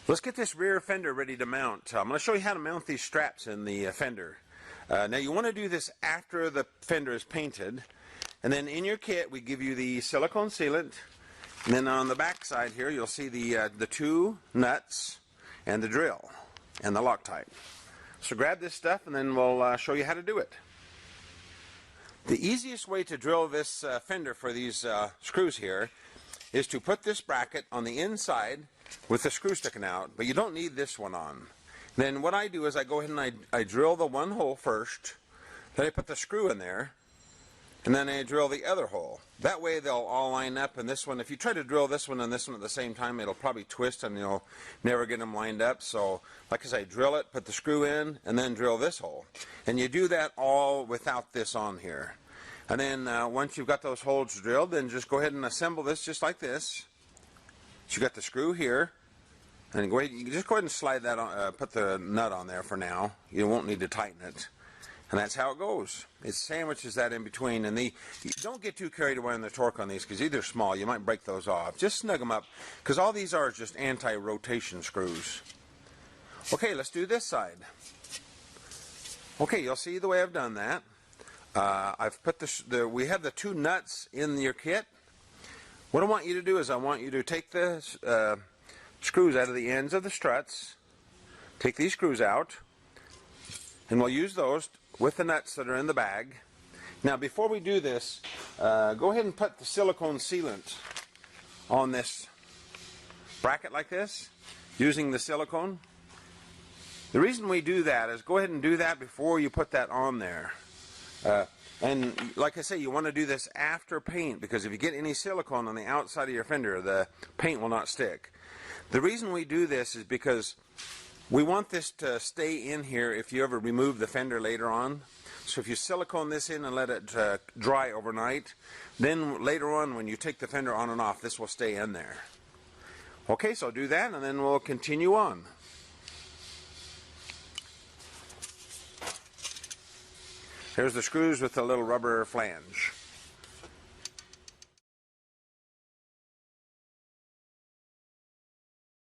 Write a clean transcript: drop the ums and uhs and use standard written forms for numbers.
Let's get this rear fender ready to mount. I'm going to show you how to mount these straps in the fender. Now you want to do this after the fender is painted, and then in your kit we give you the silicone sealant, and then on the back side here you'll see the two nuts and the drill and the Loctite. So grab this stuff and then we'll show you how to do it. The easiest way to drill this fender for these screws here is to put this bracket on the inside with the screw sticking out, but you don't need this one on. Then what I do is I go ahead and I drill the one hole first, then I put the screw in there, and then I drill the other hole. That way they'll all line up, and this one, if you try to drill this one and this one at the same time, it'll probably twist and you'll never get them lined up. So like I say, drill it, put the screw in, and then drill this hole. And you do that all without this on here. And then once you've got those holes drilled, then just go ahead and assemble this just like this. So you got the screw here, and go ahead, you can just go ahead and slide that on, put the nut on there for now. You won't need to tighten it. And that's how it goes. It sandwiches that in between, and you don't get too carried away on the torque on these because they're small. You might break those off. Just snug them up because all these are just anti-rotation screws. Okay, let's do this side. Okay, you'll see the way I've done that. I've put we have the two nuts in your kit. What I want you to do is I want you to take the screws out of the ends of the struts. Take these screws out, and we'll use those with the nuts that are in the bag. Now before we do this, go ahead and put the silicone sealant on this bracket like this, using the silicone. The reason we do that is go ahead and do that before you put that on there. And like I say, you want to do this after paint, because if you get any silicone on the outside of your fender, the paint will not stick. The reason we do this is because we want this to stay in here if you ever remove the fender later on. So if you silicone this in and let it dry overnight, then later on when you take the fender on and off, this will stay in there. Okay, so do that and then we'll continue on. Here's the screws with the little rubber flange.